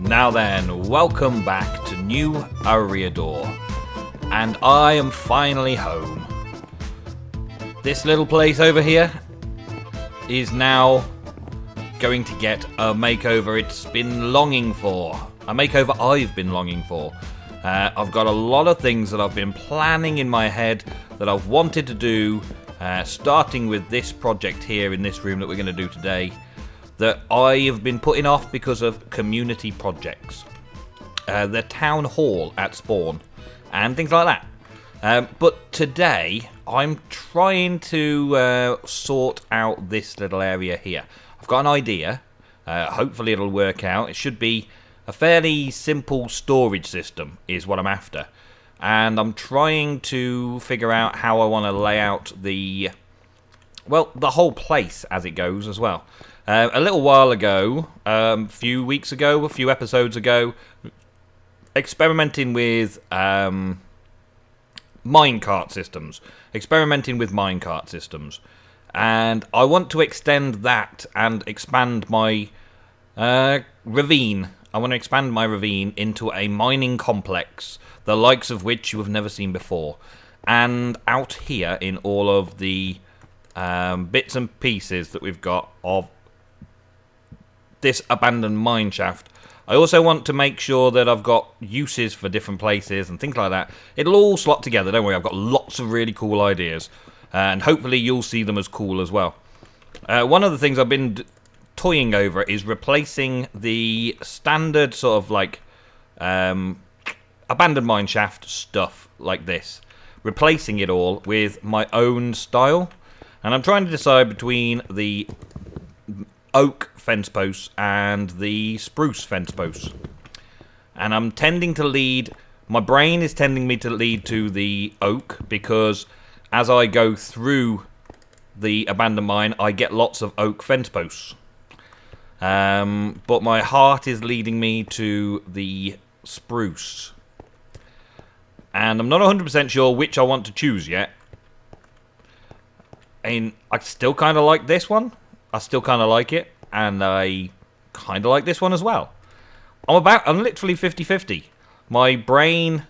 Now then, welcome back to New Eriador, and I am finally home. This little place over here is now going to get a makeover it's been longing for. A makeover I've been longing for. I've got a lot of things that I've been planning in my head that I've wanted to do, starting with this project here in this room that we're going to do today, that I have been putting off because of community projects. The town hall at spawn, and things like that. But today, I'm trying to sort out this little area here. I've got an idea. Hopefully it'll work out. It should be a fairly simple storage system, is what I'm after. And I'm trying to figure out how I want to lay out the whole place as it goes as well. A little while ago, a few weeks ago, a few episodes ago, experimenting with minecart systems. And I want to extend that and expand my ravine. I want to expand my ravine into a mining complex, the likes of which you have never seen before. And out here in all of the bits and pieces that we've got of this abandoned mine shaft, I also want to make sure that I've got uses for different places and things like that. It'll all slot together, don't worry. I've got lots of really cool ideas, and hopefully you'll see them as cool as well. One of the things I've been toying over is replacing the standard sort of like abandoned mine shaft stuff like this, replacing it all with my own style. And I'm trying to decide between the oak fence posts and the spruce fence posts. And I'm tending to lead, my brain is tending me to lead to the oak, because as I go through the abandoned mine, I get lots of oak fence posts. But my heart is leading me to the spruce. And I'm not 100% sure which I want to choose yet. I still kind of like this one. I still kind of like it, and I kind of like this one as well. I'm literally 50-50. My brain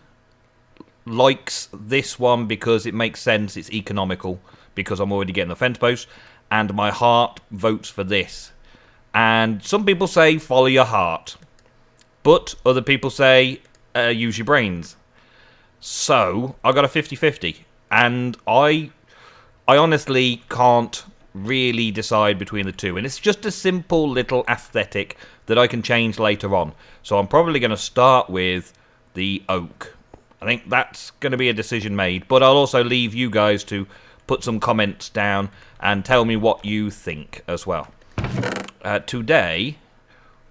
likes this one because it makes sense, it's economical, because I'm already getting the fence post, and my heart votes for this. And some people say, follow your heart. But other people say, use your brains. So, I got a 50-50. And I honestly can't really decide between the two, and it's just a simple little aesthetic that I can change later on. So I'm probably going to start with the oak. I think that's going to be a decision made, but I'll also leave you guys to put some comments down and tell me what you think as well. Today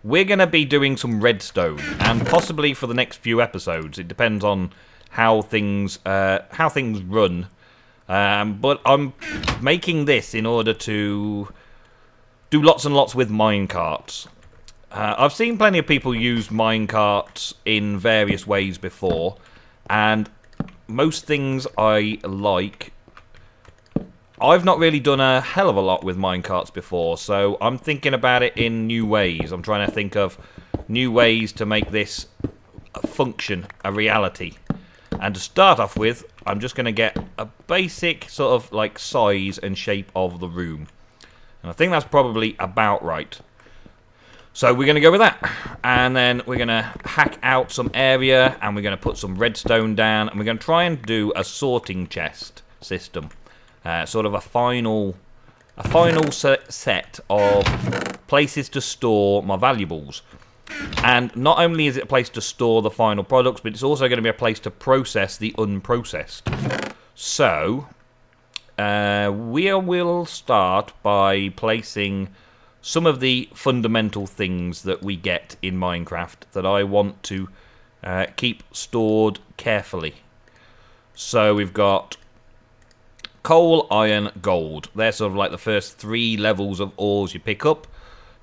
we're going to be doing some redstone, and possibly for the next few episodes. It depends on how things run. But I'm making this in order to do lots and lots with minecarts. I've seen plenty of people use minecarts in various ways before, and most things I like. I've not really done a hell of a lot with minecarts before, so I'm thinking about it in new ways. I'm trying to think of new ways to make this function a reality. And to start off with, I'm just going to get a basic sort of like size and shape of the room. And I think that's probably about right. So we're going to go with that. And then we're going to hack out some area, and we're going to put some redstone down, and we're going to try and do a sorting chest system. Sort of a final set of places to store my valuables. And not only is it a place to store the final products, but it's also going to be a place to process the unprocessed. So, we will start by placing some of the fundamental things that we get in Minecraft that I want to keep stored carefully. So we've got coal, iron, gold. They're sort of like the first 3 levels of ores you pick up.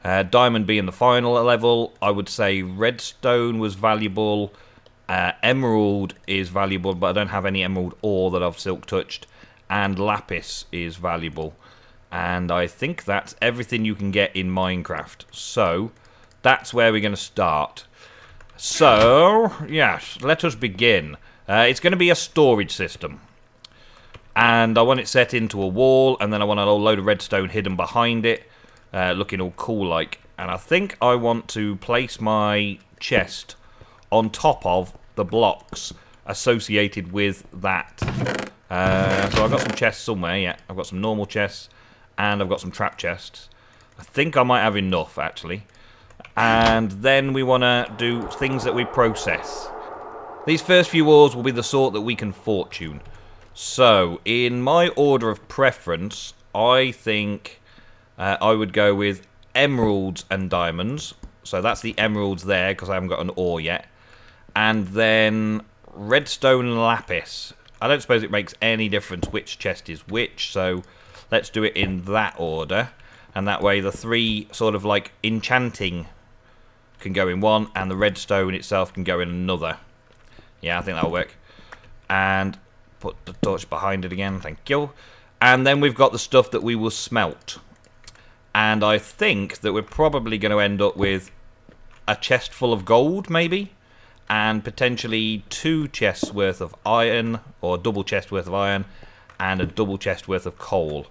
Diamond being the final level. I would say redstone was valuable. Emerald is valuable, but I don't have any emerald ore that I've silk touched. And lapis is valuable. And I think that's everything you can get in Minecraft. So, that's where we're going to start. So, yes, let us begin. It's going to be a storage system. And I want it set into a wall, and then I want a load of redstone hidden behind it, looking all cool-like. And I think I want to place my chest on top of the blocks associated with that. So I've got some chests somewhere, yeah. I've got some normal chests, and I've got some trap chests. I think I might have enough, actually. And then we want to do things that we process. These first few ores will be the sort that we can fortune. So, in my order of preference, I think I would go with emeralds and diamonds. So that's the emeralds there, because I haven't got an ore yet. And then redstone and lapis. I don't suppose it makes any difference which chest is which, so let's do it in that order. And that way the three sort of like enchanting can go in one, and the redstone itself can go in another. Yeah, I think that'll work. And put the torch behind it again, thank you. And then we've got the stuff that we will smelt. And I think that we're probably going to end up with a chest full of gold, maybe. And potentially 2 chests worth of iron, or a double chest worth of iron, and a double chest worth of coal.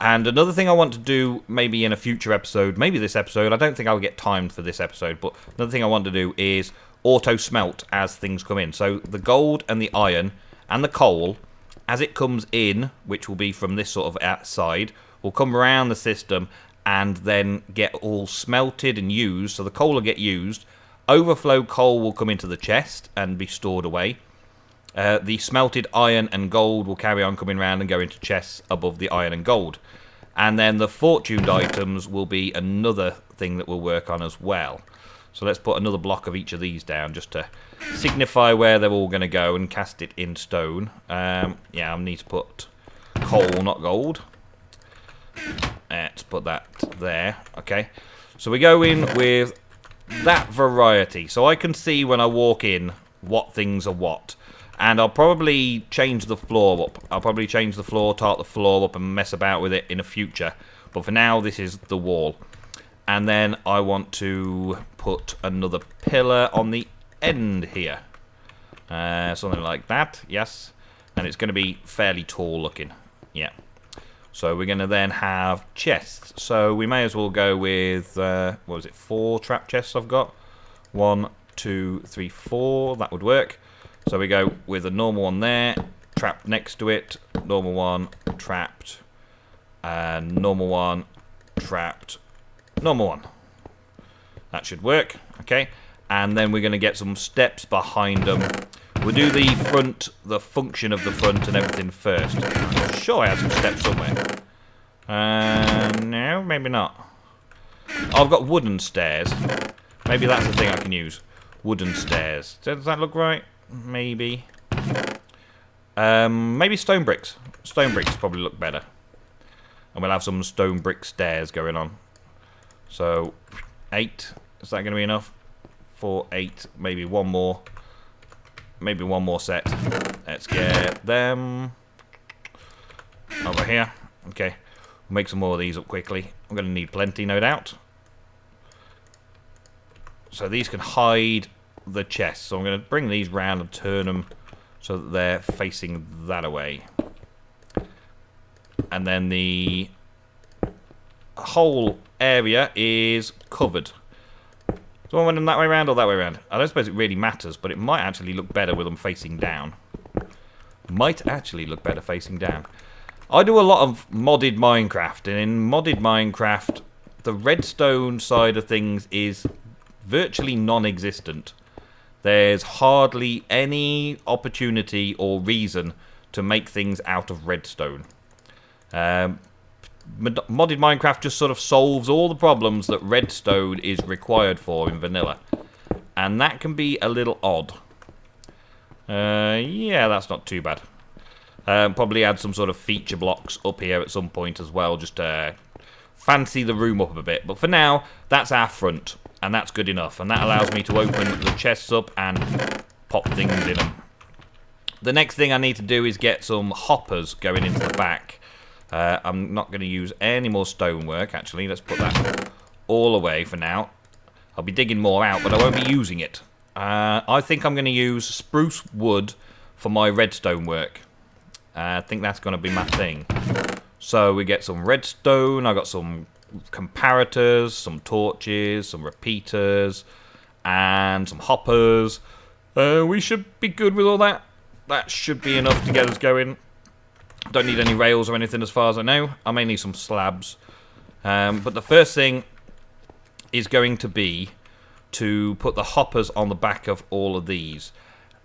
And another thing I want to do, maybe in a future episode, maybe this episode, I don't think I'll get timed for this episode, but another thing I want to do is auto-smelt as things come in. So the gold and the iron and the coal, as it comes in, which will be from this sort of outside, will come around the system and then get all smelted and used. So the coal will get used. Overflow coal will come into the chest and be stored away. The smelted iron and gold will carry on coming around and go into chests above the iron and gold. And then the fortuned items will be another thing that we'll work on as well. So let's put another block of each of these down just to signify where they're all going to go and cast it in stone. Yeah, I need to put coal, not gold. Let's put that there. Okay. So we go in with that variety. So I can see when I walk in what things are what. And I'll probably change the floor up. I'll probably change the floor, tart the floor up and mess about with it in the future. But for now, this is the wall. And then I want to put another pillar on the end here. Something like that, yes. And it's going to be fairly tall looking. Yeah. So we're going to then have chests. So we may as well go with, what was it, 4 trap chests I've got. 1, 2, 3, 4. That would work. So we go with a normal one there, trapped next to it, normal one, trapped, and normal one, trapped, normal one. That should work, okay. And then we're going to get some steps behind them. We'll do the front, the function of the front and everything first. I'm sure I have some steps somewhere. No, maybe not. Oh, I've got wooden stairs. Maybe that's the thing I can use. Wooden stairs. Does that look right? Maybe. Maybe stone bricks. Stone bricks probably look better. And we'll have some stone brick stairs going on. So, 8. Is that going to be enough? 4, 8. Maybe one more. Maybe one more set. Let's get them over here. Okay. We'll make some more of these up quickly. I'm going to need plenty, no doubt. So these can hide the chests. So I'm going to bring these round and turn them so that they're facing that away. And then the whole area is covered. Do I want them that way around or that way around? I don't suppose it really matters, but it might actually look better with them facing down. Might actually look better facing down. I do a lot of modded Minecraft, and in modded Minecraft, the redstone side of things is virtually non-existent. There's hardly any opportunity or reason to make things out of redstone. Modded Minecraft just sort of solves all the problems that redstone is required for in vanilla. And that can be a little odd. Yeah, that's not too bad. Probably add some sort of feature blocks up here at some point as well, just to fancy the room up a bit. But for now, that's our front. And that's good enough, and that allows me to open the chests up and pop things in them. The next thing I need to do is get some hoppers going into the back. I'm not going to use any more stonework, actually. Let's put that all away for now. I'll be digging more out, but I won't be using it. I think I'm going to use spruce wood for my redstone work. I think that's going to be my thing. So we get some redstone, I got some comparators, some torches, some repeaters, and some hoppers. We should be good with all that. That should be enough to get us going. Don't need any rails or anything as far as I know. I may need some slabs. But the first thing is going to be to put the hoppers on the back of all of these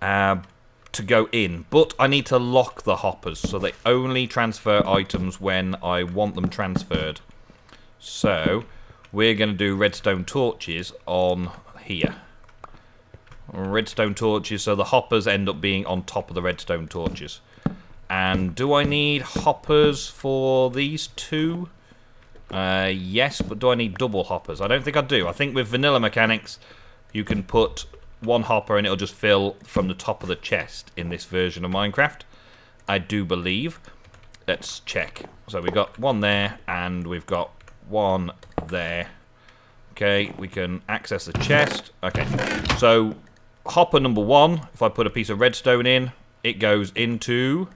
to go in. But I need to lock the hoppers so they only transfer items when I want them transferred. So we're going to do redstone torches on here. Redstone torches, so the hoppers end up being on top of the redstone torches. And do I need hoppers for these two? Yes, but do I need double hoppers? I don't think I do. I think with vanilla mechanics, you can put one hopper and it'll just fill from the top of the chest in this version of Minecraft. I do believe. Let's check. So we've got one there and we've got one there. Okay, we can access the chest. Okay, so hopper number one, if I put a piece of redstone in, it goes into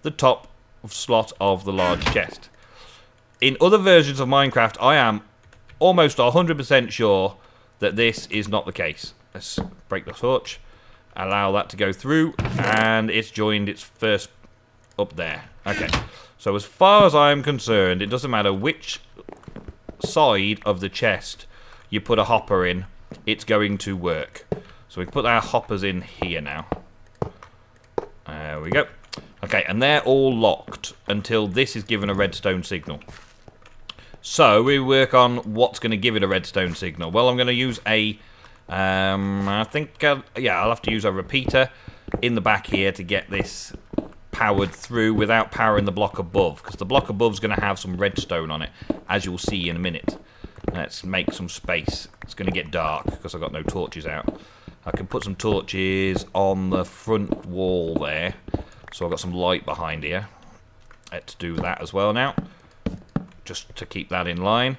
the top slot of the large chest. In other versions of Minecraft, I am almost 100% sure that this is not the case. Let's break the torch, allow that to go through, and it's joined its first up there. Okay, so as far as I'm concerned, it doesn't matter which side of the chest you put a hopper in, it's going to work. So we put our hoppers in here now. There we go. Okay, and they're all locked until this is given a redstone signal. So we work on what's going to give it a redstone signal. Well, I'm going to use a, I think, yeah, I'll have to use a repeater in the back here to get this powered through without powering the block above, because the block above is going to have some redstone on it, as you'll see in a minute. Let's make some space. It's going to get dark because I've got no torches out. I can put some torches on the front wall there, so I've got some light behind here. Let's do that as well now, just to keep that in line.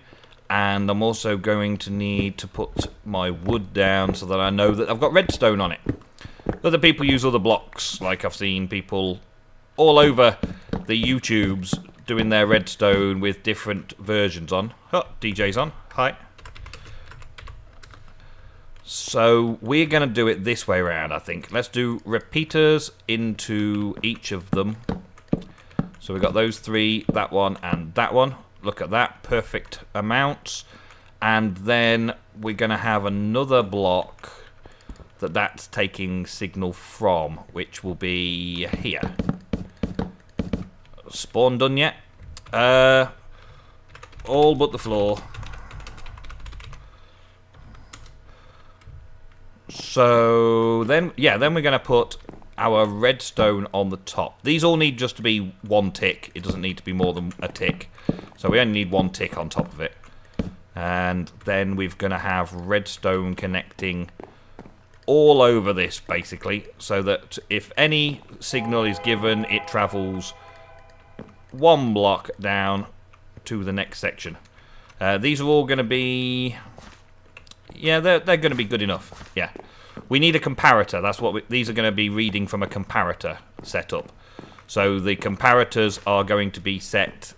And I'm also going to need to put my wood down so that I know that I've got redstone on it. Other people use other blocks, like I've seen people all over the YouTubes doing their redstone with different versions on. Oh, DJ's on. Hi. So we're going to do it this way around, I think. Let's do repeaters into each of them. So we've got those three, that one, and that one. Look at that, perfect amounts. And then we're going to have another block that's taking signal from, which will be here. Spawn done yet? All but the floor. So then, yeah, then we're going to put our redstone on the top. These all need just to be one tick. It doesn't need to be more than a tick. So we only need one tick on top of it. And then we're going to have redstone connecting all over this, basically, so that if any signal is given, it travels one block down to the next section. These are all going to be... yeah, they're going to be good enough. Yeah. We need a comparator. That's what these are going to be reading from a comparator setup. So the comparators are going to be set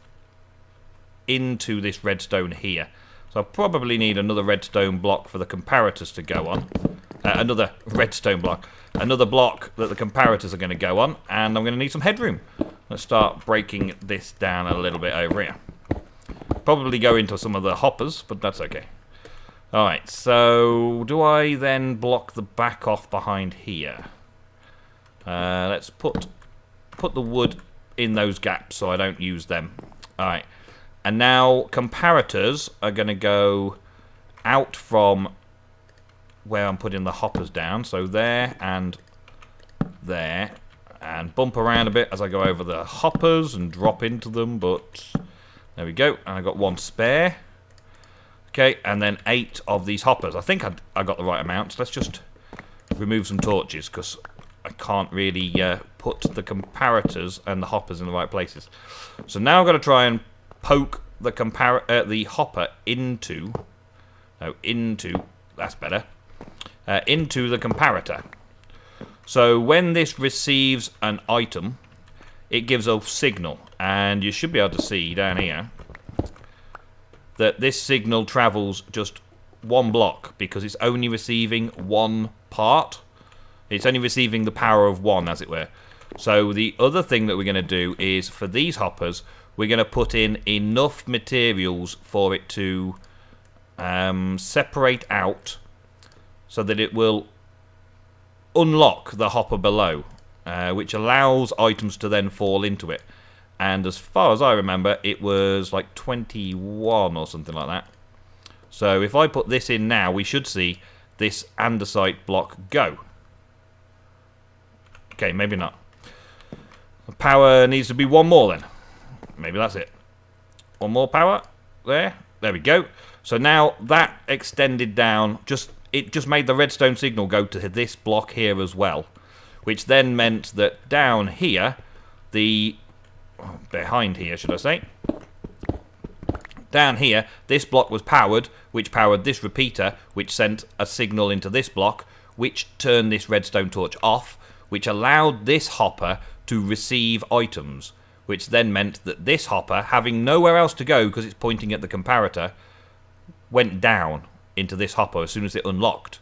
into this redstone here. So I'll probably need another redstone block for the comparators to go on. Another redstone block. Another block that the comparators are going to go on. And I'm going to need some headroom. Let's start breaking this down a little bit over here. Probably go into some of the hoppers, but that's okay. Alright, so do I then block the back off behind here? Let's put the wood in those gaps so I don't use them. Alright, and now comparators are going to go out from where I'm putting the hoppers down. So there and there. And bump around a bit as I go over the hoppers and drop into them, but there we go. And I got one spare. Okay, and then 8 of these hoppers. I think I got the right amount. Let's just remove some torches because I can't really put the comparators and the hoppers in the right places. So now I've got to try and poke the hopper into... no, into... that's better. into the comparator. So when this receives an item, it gives a signal, and you should be able to see down here that this signal travels just one block because it's only receiving one part. It's only receiving the power of one, as it were. So the other thing that we're going to do is, for these hoppers, we're going to put in enough materials for it to separate out so that it will unlock the hopper below, which allows items to then fall into it. And as far as I remember, it was like 21 or something like that. So if I put this in now, we should see this andesite block go. Okay, maybe not. The power needs to be one more then. Maybe that's it. One more power. There we go. So now that extended down, it just made the redstone signal go to this block here as well, which then meant that down here, behind here should I say, down here, this block was powered, which powered this repeater, which sent a signal into this block, which turned this redstone torch off, which allowed this hopper to receive items, which then meant that this hopper, having nowhere else to go because it's pointing at the comparator, went down into this hopper as soon as it unlocked.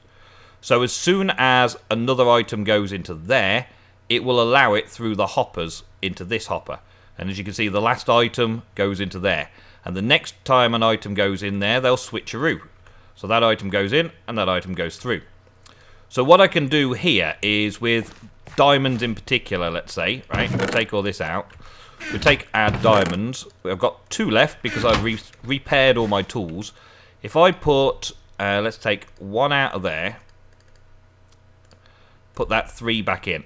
So as soon as another item goes into there, it will allow it through the hoppers into this hopper. And as you can see, the last item goes into there. And the next time an item goes in there, they'll switcheroo. So that item goes in, and that item goes through. So what I can do here is, with diamonds in particular, let's say, right? We'll take all this out. We'll take our diamonds. I've got 2 left because I've repaired all my tools. If I put, let's take 1 out of there. Put that 3 back in.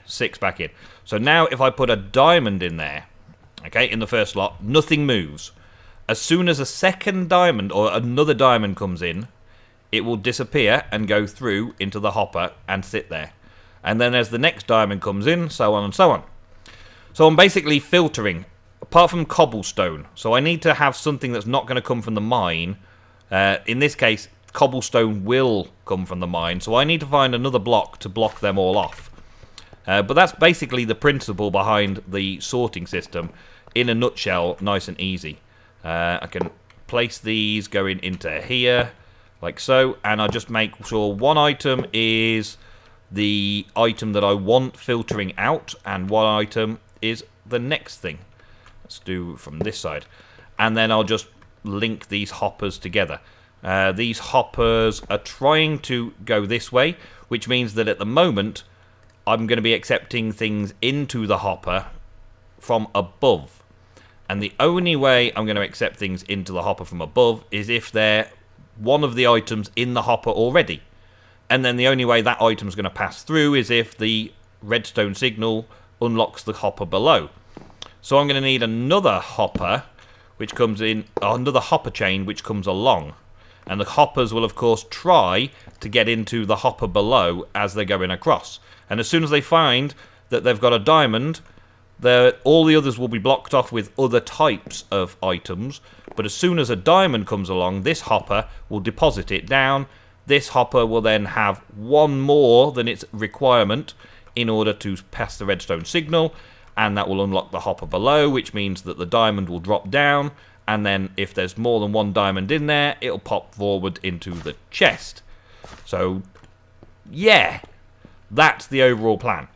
6 back in. So now if I put a diamond in there, okay, in the first slot, nothing moves. As soon as a second diamond or another diamond comes in, it will disappear and go through into the hopper and sit there. And then as the next diamond comes in, so on and so on. So I'm basically filtering, apart from cobblestone. So I need to have something that's not going to come from the mine. In this case, cobblestone will come from the mine. So I need to find another block to block them all off. But that's basically the principle behind the sorting system. In a nutshell, nice and easy. I can place these going into here, like so. And I just make sure one item is the item that I want filtering out, and one item is the next thing. Let's do from this side. And then I'll just link these hoppers together. These hoppers are trying to go this way, which means that at the moment I'm going to be accepting things into the hopper from above. And the only way I'm going to accept things into the hopper from above is if they're one of the items in the hopper already. And then the only way that item's going to pass through is if the redstone signal unlocks the hopper below. So I'm going to need another hopper which comes in, another hopper chain which comes along. And the hoppers will of course try to get into the hopper below as they're going across. And as soon as they find that they've got a diamond, all the others will be blocked off with other types of items. But as soon as a diamond comes along, this hopper will deposit it down. This hopper will then have one more than its requirement in order to pass the redstone signal. And that will unlock the hopper below, which means that the diamond will drop down. And then if there's more than one diamond in there, it'll pop forward into the chest. So, yeah. That's the overall plan.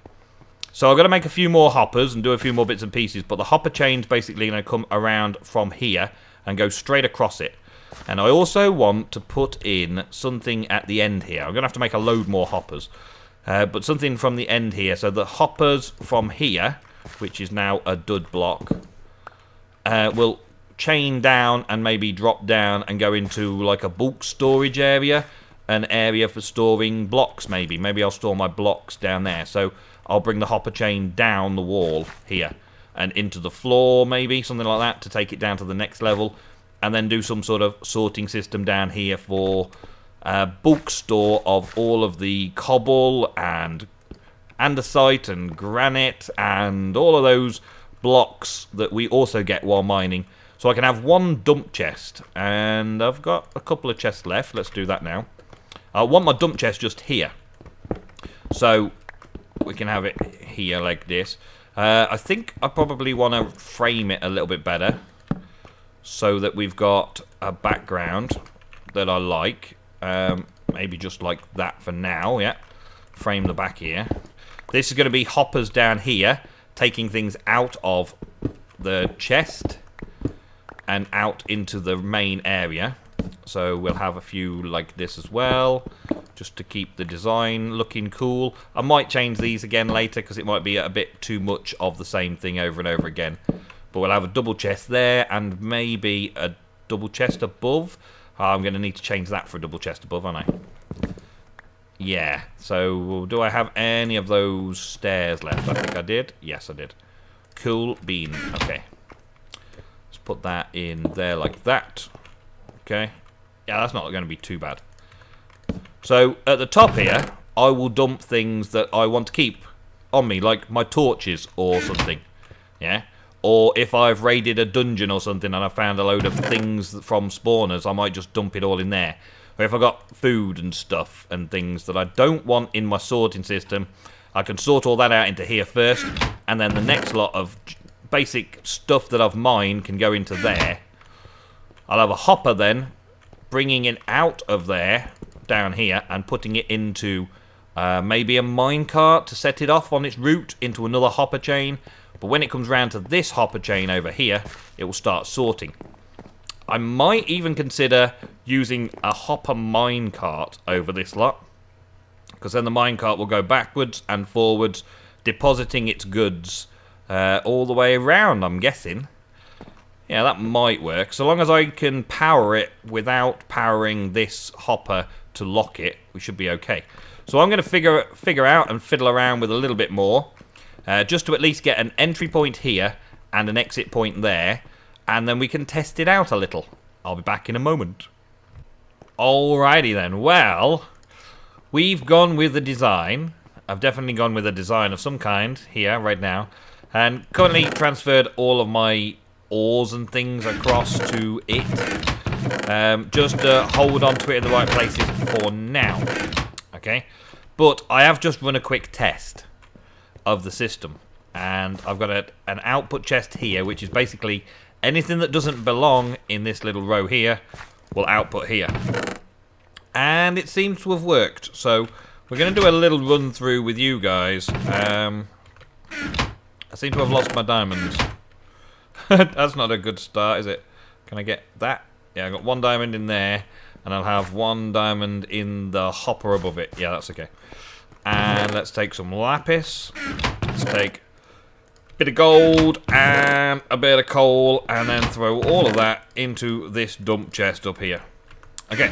So I've got to make a few more hoppers and do a few more bits and pieces, but the hopper chain's basically going to come around from here and go straight across it. And I also want to put in something at the end here. I'm going to have to make a load more hoppers. But something from the end here. So the hoppers from here, which is now a dud block, will chain down and maybe drop down and go into like a bulk storage area. An area for storing blocks, maybe. Maybe I'll store my blocks down there. So I'll bring the hopper chain down the wall here and into the floor, maybe, something like that, to take it down to the next level. And then do some sort of sorting system down here for bulk store of all of the cobble and andesite and granite and all of those blocks that we also get while mining. So I can have one dump chest. And I've got a couple of chests left. Let's do that now. I want my dump chest just here. So we can have it here like this. I think I probably want to frame it a little bit better so that we've got a background that I like. Maybe just like that for now, yeah. Frame the back here. This is going to be hoppers down here, taking things out of the chest and out into the main area. So we'll have a few like this as well, just to keep the design looking cool. I might change these again later because it might be a bit too much of the same thing over and over again. But we'll have a double chest there and maybe a double chest above. I'm going to need to change that for a double chest above, aren't I? Yeah, so do I have any of those stairs left? I think I did. Yes, I did. Cool bean. Okay. Let's put that in there like that. Okay. Yeah, that's not going to be too bad. So, at the top here, I will dump things that I want to keep on me, like my torches or something. Yeah? Or if I've raided a dungeon or something and I found a load of things from spawners, I might just dump it all in there. Or if I've got food and stuff and things that I don't want in my sorting system, I can sort all that out into here first, and then the next lot of basic stuff that I've mined can go into there. I'll have a hopper then, bringing it out of there, down here, and putting it into maybe a minecart to set it off on its route into another hopper chain. But when it comes round to this hopper chain over here, it will start sorting. I might even consider using a hopper minecart over this lot, because then the minecart will go backwards and forwards, depositing its goods all the way around, I'm guessing. Yeah, that might work. So long as I can power it without powering this hopper to lock it, we should be okay. So I'm going to figure out and fiddle around with a little bit more, just to at least get an entry point here and an exit point there, and then we can test it out a little. I'll be back in a moment. Alrighty then. Well, we've gone with a design. I've definitely gone with a design of some kind here right now, and currently transferred all of my ores and things across to it. Just hold on to it in the right places for now. Okay, but I have just run a quick test of the system, and I've got an output chest here, which is basically anything that doesn't belong in this little row here will output here, and it seems to have worked. So we're going to do a little run through with you guys. I seem to have lost my diamonds. That's not a good start, is it? Can I get that? Yeah, I got one diamond in there, and I'll have one diamond in the hopper above it. Yeah, that's okay. And let's take some lapis. Let's take a bit of gold and a bit of coal, and then throw all of that into this dump chest up here. Okay.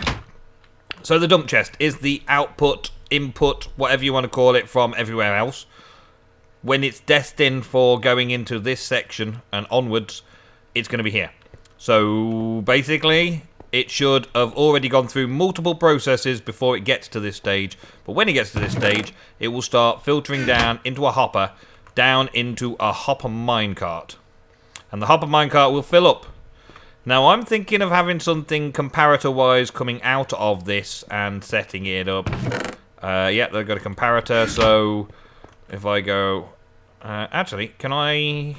So the dump chest is the output, input, whatever you want to call it, from everywhere else. When it's destined for going into this section and onwards, it's going to be here. So basically, it should have already gone through multiple processes before it gets to this stage. But when it gets to this stage, it will start filtering down into a hopper, down into a hopper minecart. And the hopper minecart will fill up. Now, I'm thinking of having something comparator-wise coming out of this and setting it up. Yeah, they've got a comparator, so if I go... actually, can I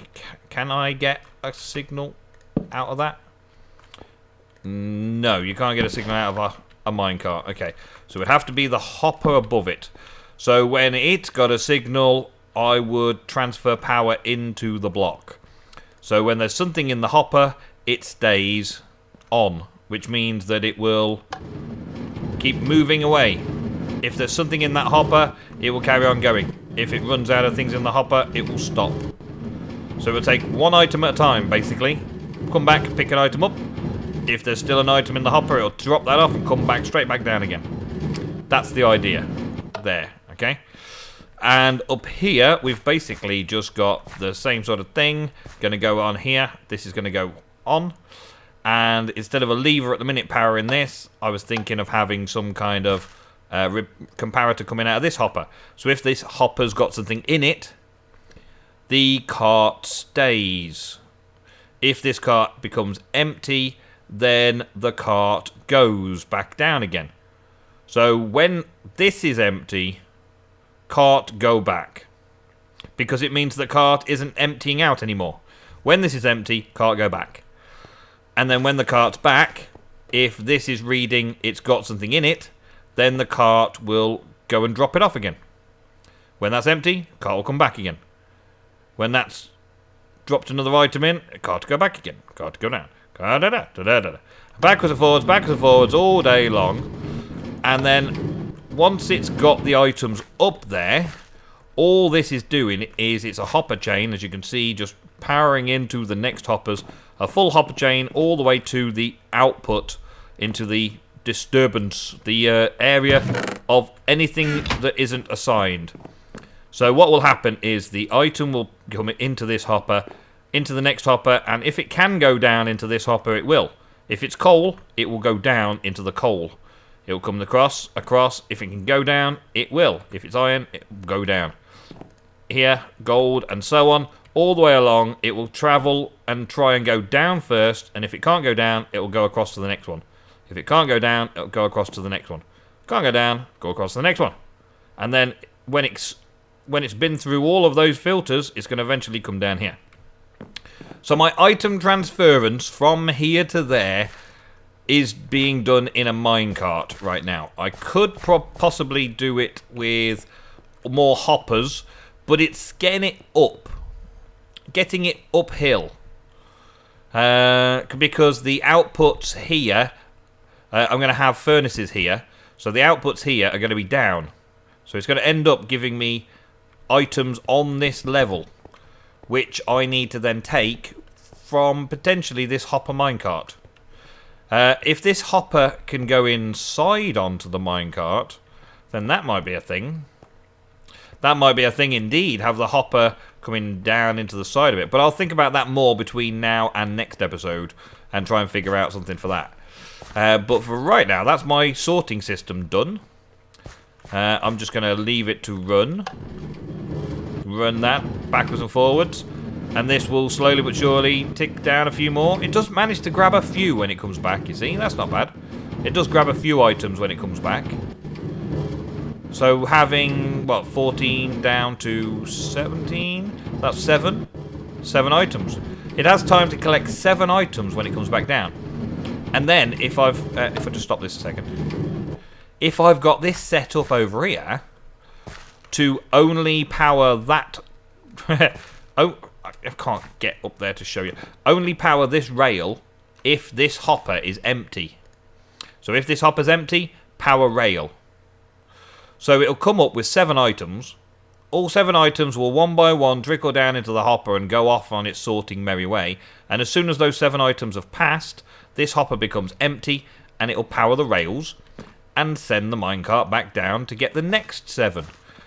get a signal out of that? No, you can't get a signal out of a minecart. Okay, so it would have to be the hopper above it. So when it's got a signal, I would transfer power into the block. So when there's something in the hopper, it stays on, which means that it will keep moving away. If there's something in that hopper, it will carry on going. If it runs out of things in the hopper, it will stop. So it will take one item at a time, basically. Come back, pick an item up. If there's still an item in the hopper, it'll drop that off and come back straight back down again. That's the idea. There, okay? And up here, we've basically just got the same sort of thing. Going to go on here. This is going to go on. And instead of a lever at the minute powering this, I was thinking of having some kind of comparator coming out of this hopper. So if this hopper's got something in it, the cart stays. If this cart becomes empty, then the cart goes back down again. So when this is empty, cart go back. Because it means the cart isn't emptying out anymore. When this is empty, cart go back. And then when the cart's back, if this is reading it's got something in it, then the cart will go and drop it off again. When that's empty, cart will come back again. When that's dropped another item in, cart go back again. Cart go down. Backwards and forwards all day long. And then once it's got the items up there, all this is doing is it's a hopper chain, as you can see, just powering into the next hoppers. A full hopper chain all the way to the output into the disturbance, the area of anything that isn't assigned. So what will happen is the item will come into this hopper, into the next hopper, and if it can go down into this hopper, it will. If it's coal, it will go down into the coal. It will come across. If it can go down, it will. If it's iron, it will go down. Here, gold, and so on. All the way along, it will travel and try and go down first, and if it can't go down, it will go across to the next one. If it can't go down, it will go across to the next one. Can't go down, go across to the next one. And then, when it's been through all of those filters, it's going to eventually come down here. So my item transference from here to there is being done in a minecart right now. I could possibly do it with more hoppers, but it's getting it uphill. Because the outputs here, I'm going to have furnaces here, so the outputs here are going to be down. So it's going to end up giving me items on this level, which I need to then take from potentially this hopper minecart. If this hopper can go inside onto the minecart, then that might be a thing. That might be a thing indeed, have the hopper coming down into the side of it. But I'll think about that more between now and next episode and try and figure out something for that. But for right now, that's my sorting system done. I'm just going to leave it to run. Run that backwards and forwards. And this will slowly but surely tick down a few more. It does manage to grab a few when it comes back, you see. That's not bad. It does grab a few items when it comes back. So having, what, 14 down to 17? That's 7. 7 items. It has time to collect 7 items when it comes back down. And then, if I just stop this a second. If I've got this set up over here to only power that... oh, I can't get up there to show you. Only power this rail if this hopper is empty. So if this hopper's empty, power rail. So it'll come up with 7 items. All 7 items will one by one trickle down into the hopper and go off on its sorting merry way. And as soon as those 7 items have passed, this hopper becomes empty and it'll power the rails and send the minecart back down to get the next 7.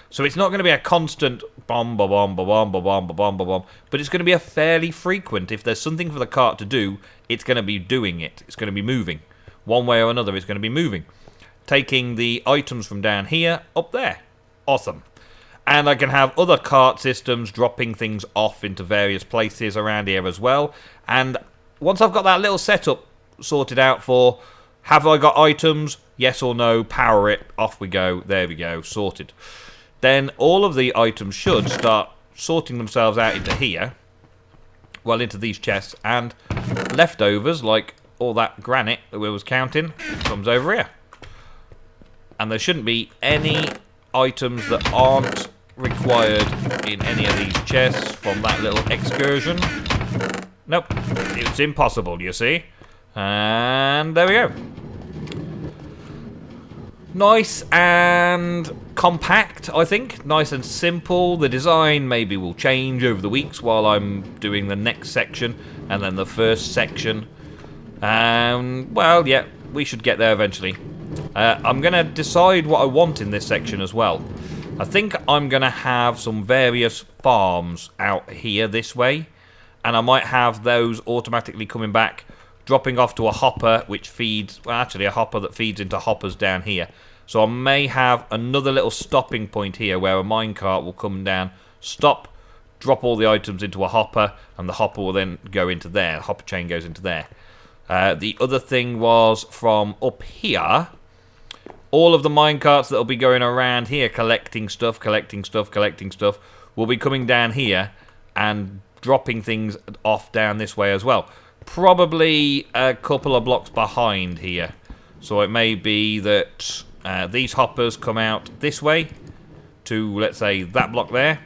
So it's not going to be a constant bomb, ba bomb, ba bomb, ba bomb, ba bomb, ba bomb, but it's going to be a fairly frequent. If there's something for the cart to do, it's going to be doing it. It's going to be moving. One way or another, it's going to be moving. Taking the items from down here up there. Awesome. And I can have other cart systems dropping things off into various places around here as well. And once I've got that little setup sorted out for, have I got items? Yes or no, power it, off we go, there we go, sorted. Then all of the items should start sorting themselves out into here. Well, into these chests. And leftovers, like all that granite that we was counting, comes over here. And there shouldn't be any items that aren't required in any of these chests from that little excursion. Nope, it's impossible, you see. And there we go. Nice and compact, I think. Nice and simple. The design maybe will change over the weeks while I'm doing the next section and then the first section. Well, yeah, we should get there eventually. I'm going to decide what I want in this section as well. I think I'm going to have some various farms out here this way. And I might have those automatically coming back, dropping off to a hopper which feeds... Well, actually, a hopper that feeds into hoppers down here. So I may have another little stopping point here where a minecart will come down, stop, drop all the items into a hopper, and the hopper will then go into there. The hopper chain goes into there. The other thing was from up here... all of the minecarts that will be going around here collecting stuff, will be coming down here and dropping things off down this way as well. Probably a couple of blocks behind here. So it may be that these hoppers come out this way to, let's say, that block there.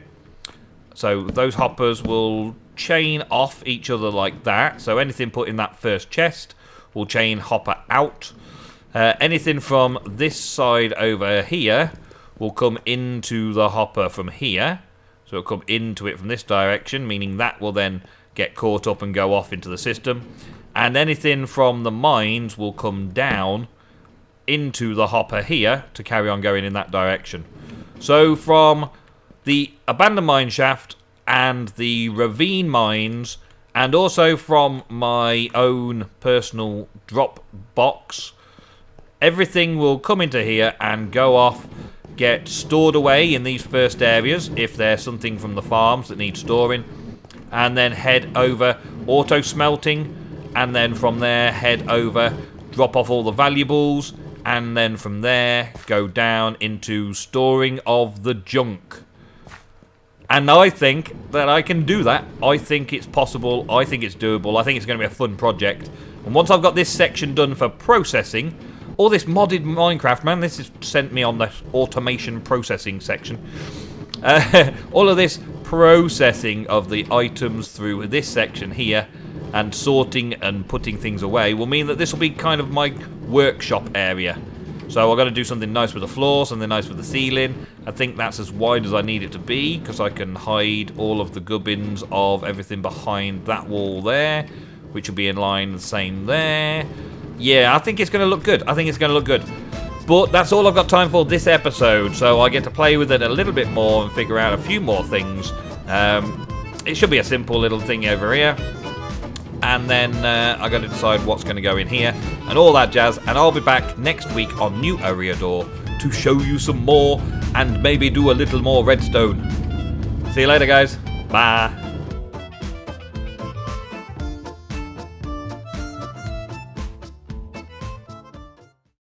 So those hoppers will chain off each other like that. So anything put in that first chest will chain hopper out. Anything from this side over here will come into the hopper from here. So it'll come into it from this direction, meaning that will then get caught up and go off into the system. And anything from the mines will come down into the hopper here to carry on going in that direction. So from the abandoned mine shaft and the ravine mines, and also from my own personal drop box, everything will come into here and go off, get stored away in these first areas if there's something from the farms that needs storing, and then head over auto smelting, and then from there head over, drop off all the valuables, and then from there go down into storing of the junk. And I think that I can do that. I think it's possible. I think it's doable. I think it's going to be a fun project. And once I've got this section done for processing, all this modded Minecraft, man, this has sent me on the automation processing section. All of this processing of the items through this section here and sorting and putting things away will mean that this will be kind of my workshop area. So I've got to do something nice with the floor, something nice with the ceiling. I think that's as wide as I need it to be, because I can hide all of the gubbins of everything behind that wall there, which will be in line the same there. Yeah, I think it's going to look good. I think it's going to look good. But that's all I've got time for this episode, so I get to play with it a little bit more and figure out a few more things. It should be a simple little thing over here. And then I got to decide what's going to go in here and all that jazz. And I'll be back next week on New Eriador to show you some more and maybe do a little more redstone. See you later, guys. Bye.